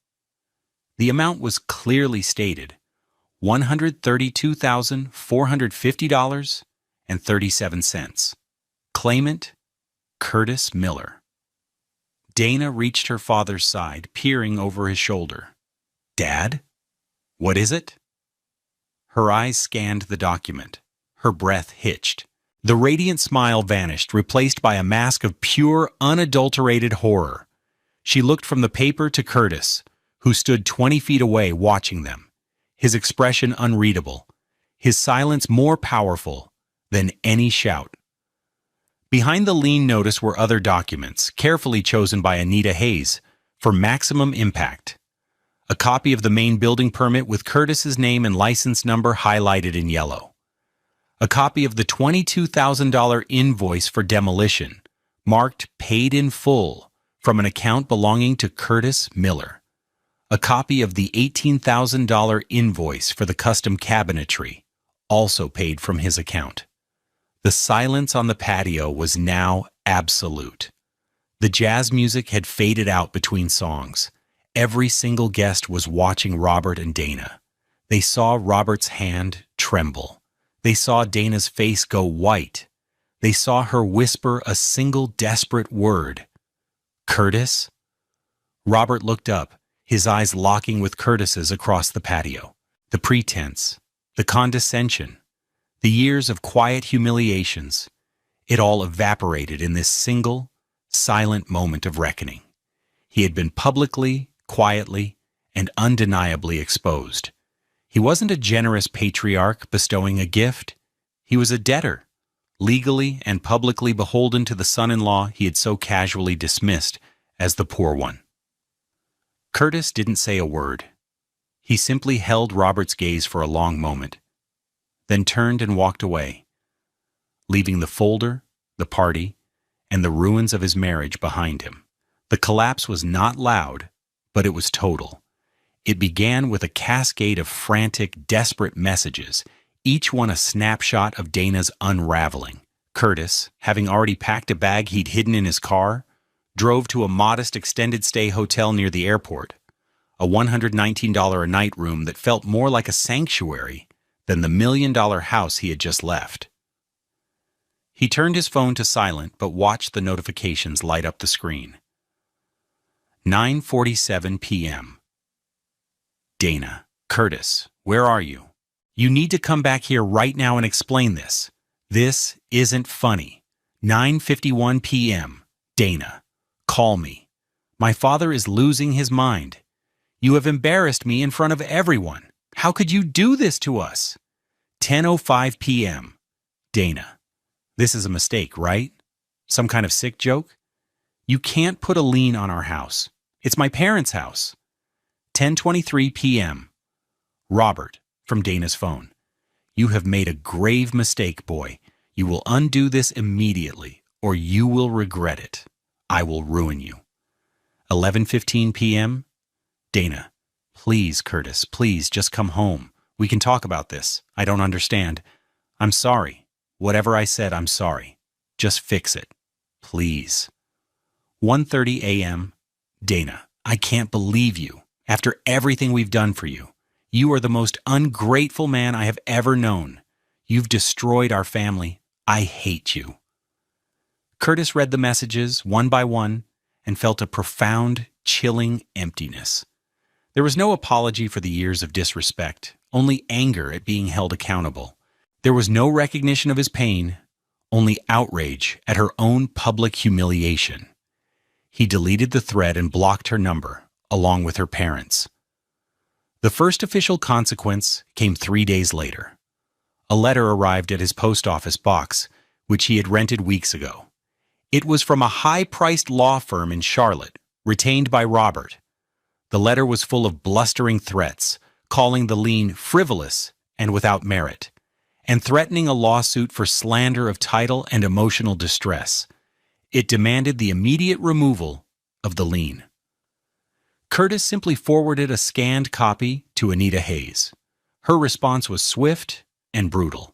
The amount was clearly stated, $132,450.37. Claimant, Curtis Miller. Dana reached her father's side, peering over his shoulder. "Dad? What is it?" Her eyes scanned the document. Her breath hitched. The radiant smile vanished, replaced by a mask of pure, unadulterated horror. She looked from the paper to Curtis, who stood 20 feet away watching them, his expression unreadable, his silence more powerful than any shout. Behind the lien notice were other documents, carefully chosen by Anita Hayes for maximum impact. A copy of the main building permit with Curtis's name and license number highlighted in yellow. A copy of the $22,000 invoice for demolition, marked paid in full, from an account belonging to Curtis Miller. A copy of the $18,000 invoice for the custom cabinetry, also paid from his account. The silence on the patio was now absolute. The jazz music had faded out between songs. Every single guest was watching Robert and Dana. They saw Robert's hand tremble. They saw Dana's face go white. They saw her whisper a single desperate word. "Curtis?" Robert looked up, his eyes locking with Curtis's across the patio. The pretense, the condescension, the years of quiet humiliations, it all evaporated in this single, silent moment of reckoning. He had been publicly, quietly, and undeniably exposed. He wasn't a generous patriarch bestowing a gift. He was a debtor, legally and publicly beholden to the son-in-law he had so casually dismissed as the poor one. Curtis didn't say a word. He simply held Robert's gaze for a long moment, then turned and walked away, leaving the folder, the party, and the ruins of his marriage behind him. The collapse was not loud, but it was total. It began with a cascade of frantic, desperate messages, each one a snapshot of Dana's unraveling. Curtis, having already packed a bag he'd hidden in his car, drove to a modest extended-stay hotel near the airport, a $119 a night room that felt more like a sanctuary than the $1 million house he had just left. He turned his phone to silent but watched the notifications light up the screen. 9:47 p.m. Dana. Curtis, where are you? You need to come back here right now and explain this. This isn't funny. 9:51 p.m. Dana. Call me. My father is losing his mind. You have embarrassed me in front of everyone. How could you do this to us? 10:05 p.m. Dana. This is a mistake, right? Some kind of sick joke? You can't put a lien on our house. It's my parents' house. 10:23 p.m. Robert, from Dana's phone. You have made a grave mistake, boy. You will undo this immediately, or you will regret it. I will ruin you. 11:15 p.m. Dana. Please, Curtis, please just come home. We can talk about this. I don't understand. I'm sorry. Whatever I said, I'm sorry. Just fix it. Please. 1:30 a.m. Dana. I can't believe you. After everything we've done for you. You are the most ungrateful man I have ever known. You've destroyed our family. I hate you. Curtis read the messages one by one and felt a profound, chilling emptiness. There was no apology for the years of disrespect, only anger at being held accountable. There was no recognition of his pain, only outrage at her own public humiliation. He deleted the thread and blocked her number, along with her parents. The first official consequence came 3 days later. A letter arrived at his post office box, which he had rented weeks ago. It was from a high-priced law firm in Charlotte, retained by Robert. The letter was full of blustering threats, calling the lien frivolous and without merit, and threatening a lawsuit for slander of title and emotional distress. It demanded the immediate removal of the lien. Curtis simply forwarded a scanned copy to Anita Hayes. Her response was swift and brutal.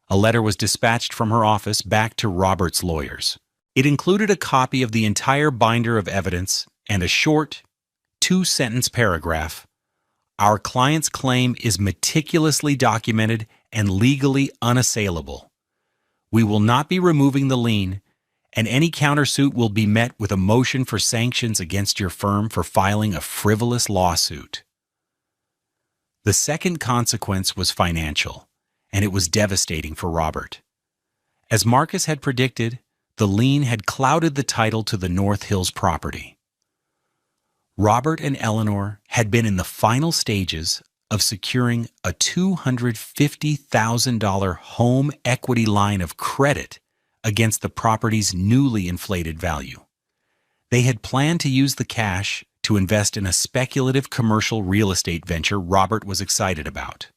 A letter was dispatched from her office back to Robert's lawyers. It included a copy of the entire binder of evidence and a short, 2-sentence paragraph. Our client's claim is meticulously documented and legally unassailable. We will not be removing the lien, and any countersuit will be met with a motion for sanctions against your firm for filing a frivolous lawsuit. The second consequence was financial, and it was devastating for Robert. As Marcus had predicted, the lien had clouded the title to the North Hills property. Robert and Eleanor had been in the final stages of securing a $250,000 home equity line of credit against the property's newly inflated value. They had planned to use the cash to invest in a speculative commercial real estate venture Robert was excited about.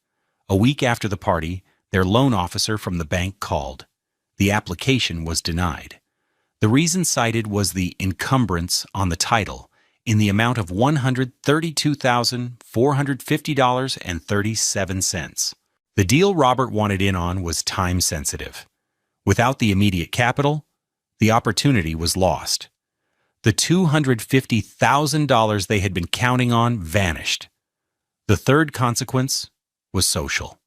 A week after the party, their loan officer from the bank called. The application was denied. The reason cited was the encumbrance on the title in the amount of $132,450.37. The deal Robert wanted in on was time-sensitive. Without the immediate capital, the opportunity was lost. The $250,000 they had been counting on vanished. The third consequence was social.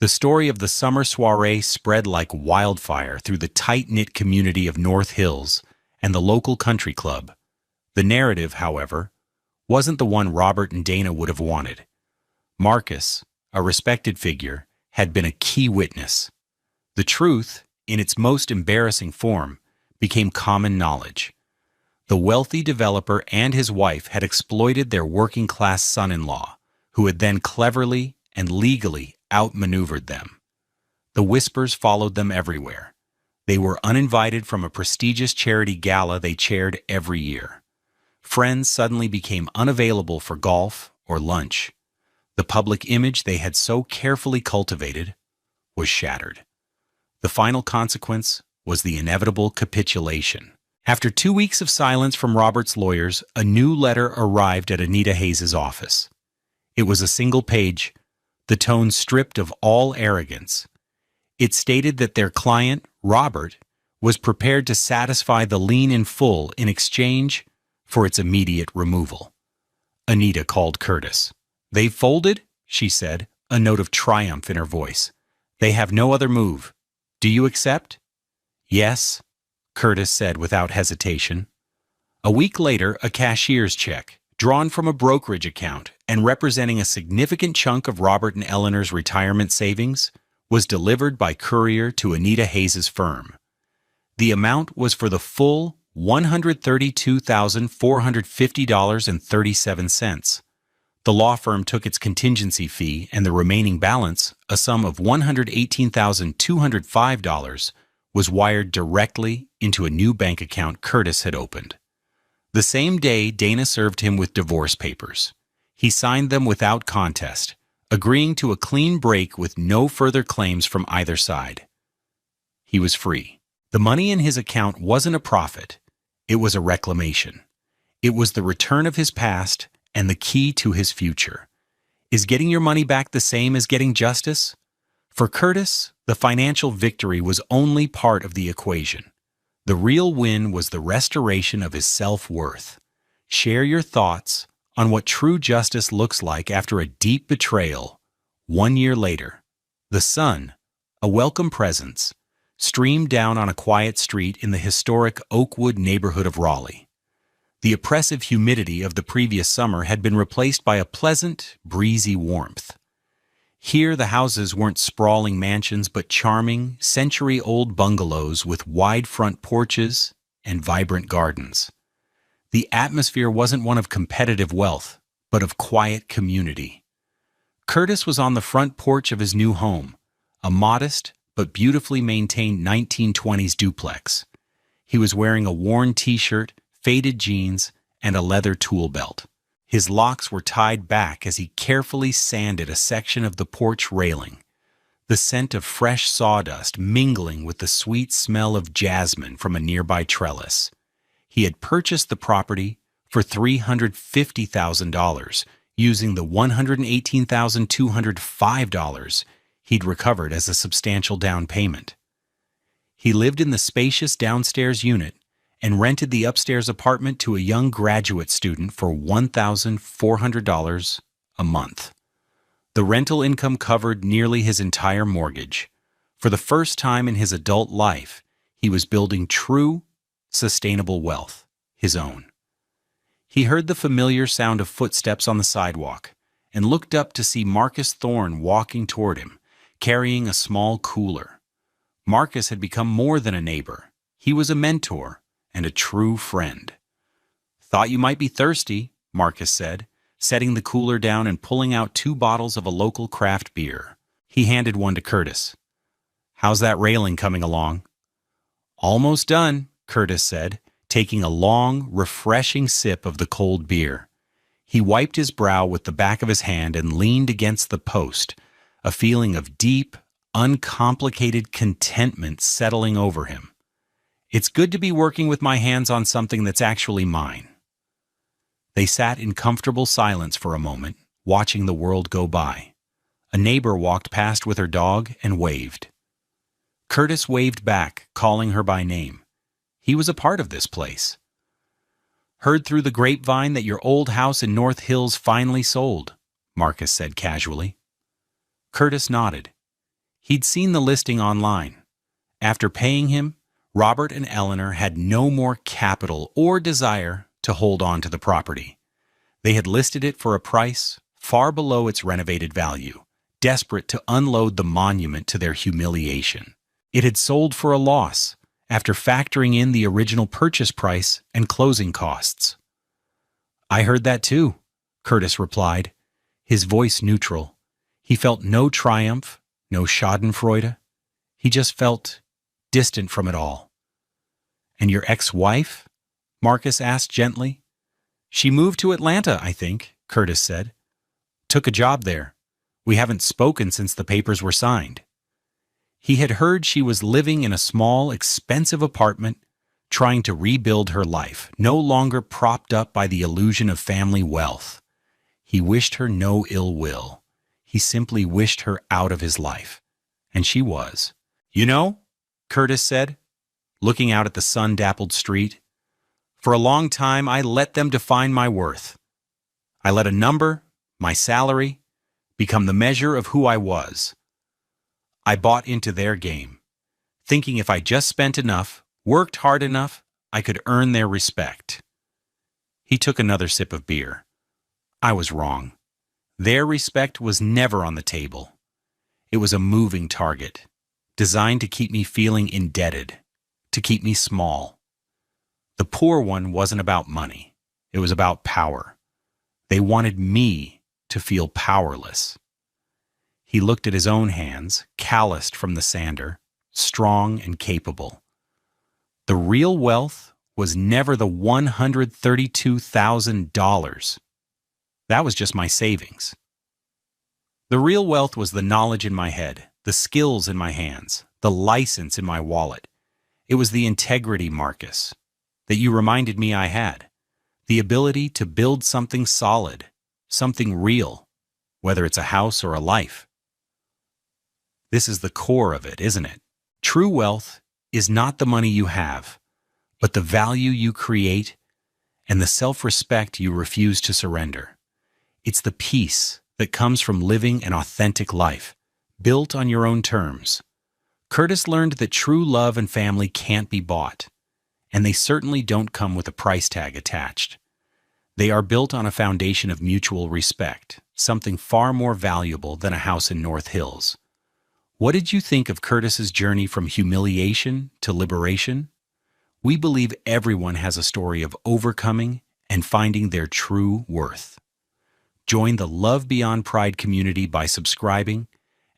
The story of the summer soiree spread like wildfire through the tight-knit community of North Hills and the local country club. The narrative, however, wasn't the one Robert and Dana would have wanted. Marcus, a respected figure, had been a key witness. The truth, in its most embarrassing form, became common knowledge. The wealthy developer and his wife had exploited their working-class son-in-law, who had then cleverly and legally outmaneuvered them. The whispers followed them everywhere. They were uninvited from a prestigious charity gala they chaired every year. Friends suddenly became unavailable for golf or lunch. The public image they had so carefully cultivated was shattered. The final consequence was the inevitable capitulation. After 2 weeks of silence from Robert's lawyers, a new letter arrived at Anita Hayes' office. It was a single page, the tone stripped of all arrogance. It stated that their client, Robert, was prepared to satisfy the lien in full in exchange for its immediate removal. Anita called Curtis. "They've folded?" she said, a note of triumph in her voice. "They have no other move. Do you accept?" Yes, Curtis said without hesitation. A week later, a cashier's check, drawn from a brokerage account and representing a significant chunk of Robert and Eleanor's retirement savings, was delivered by courier to Anita Hayes' firm. The amount was for the full $132,450.37. The law firm took its contingency fee, and the remaining balance, a sum of $118,205, was wired directly into a new bank account Curtis had opened. The same day, Dana served him with divorce papers. He signed them without contest, agreeing to a clean break with no further claims from either side. He was free. The money in his account wasn't a profit. It was a reclamation. It was the return of his past and the key to his future. Is getting your money back the same as getting justice? For Curtis, the financial victory was only part of the equation. The real win was the restoration of his self-worth. Share your thoughts on what true justice looks like after a deep betrayal. 1 year later, the sun, a welcome presence, streamed down on a quiet street in the historic Oakwood neighborhood of Raleigh. The oppressive humidity of the previous summer had been replaced by a pleasant, breezy warmth. Here the houses weren't sprawling mansions but charming, century-old bungalows with wide front porches and vibrant gardens. The atmosphere wasn't one of competitive wealth, but of quiet community. Curtis was on the front porch of his new home, a modest but beautifully maintained 1920s duplex. He was wearing a worn t-shirt, faded jeans, and a leather tool belt. His locks were tied back as he carefully sanded a section of the porch railing, the scent of fresh sawdust mingling with the sweet smell of jasmine from a nearby trellis. He had purchased the property for $350,000 using the $118,205 he'd recovered as a substantial down payment. He lived in the spacious downstairs unit and rented the upstairs apartment to a young graduate student for $1,400 a month. The rental income covered nearly his entire mortgage. For the first time in his adult life, he was building true, sustainable wealth, his own. He heard the familiar sound of footsteps on the sidewalk and looked up to see Marcus Thorne walking toward him, carrying a small cooler. Marcus had become more than a neighbor. He was a mentor and a true friend. "Thought you might be thirsty," Marcus said, setting the cooler down and pulling out 2 bottles of a local craft beer. He handed one to Curtis. "How's that railing coming along?" "Almost done," Curtis said, taking a long, refreshing sip of the cold beer. He wiped his brow with the back of his hand and leaned against the post, a feeling of deep, uncomplicated contentment settling over him. "It's good to be working with my hands on something that's actually mine." They sat in comfortable silence for a moment, watching the world go by. A neighbor walked past with her dog and waved. Curtis waved back, calling her by name. He was a part of this place. "Heard through the grapevine that your old house in North Hills finally sold," Marcus said casually. Curtis nodded. He'd seen the listing online. After paying him, Robert and Eleanor had no more capital or desire to hold on to the property. They had listed it for a price far below its renovated value, desperate to unload the monument to their humiliation. It had sold for a loss, after factoring in the original purchase price and closing costs. "I heard that too," Curtis replied, his voice neutral. He felt no triumph, no schadenfreude. He just felt distant from it all. "And your ex-wife?" Marcus asked gently. "She moved to Atlanta, I think," Curtis said. "Took a job there. We haven't spoken since the papers were signed." He had heard she was living in a small, expensive apartment, trying to rebuild her life, no longer propped up by the illusion of family wealth. He wished her no ill will. He simply wished her out of his life. And she was. "You know," Curtis said, looking out at the sun-dappled street, "for a long time I let them define my worth. I let a number, my salary, become the measure of who I was. I bought into their game, thinking if I just spent enough, worked hard enough, I could earn their respect. He took another sip of beer. I was wrong. Their respect was never on the table. It was a moving target, designed to keep me feeling indebted, to keep me small. The poor one wasn't about money. It was about power. They wanted me to feel powerless. He looked at his own hands, calloused from the sander, strong and capable. The real wealth was never the $132,000. That was just my savings. The real wealth was the knowledge in my head, the skills in my hands, the license in my wallet. It was the integrity, Marcus, that you reminded me I had. The ability to build something solid, something real, whether it's a house or a life. This is the core of it, isn't it? True wealth is not the money you have, but the value you create and the self-respect you refuse to surrender. It's the peace that comes from living an authentic life, built on your own terms. Curtis learned that true love and family can't be bought, and they certainly don't come with a price tag attached. They are built on a foundation of mutual respect, something far more valuable than a house in North Hills. What did you think of Curtis's journey from humiliation to liberation? We believe everyone has a story of overcoming and finding their true worth. Join the Love Beyond Pride community by subscribing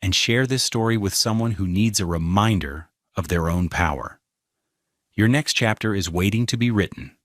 and share this story with someone who needs a reminder of their own power. Your next chapter is waiting to be written.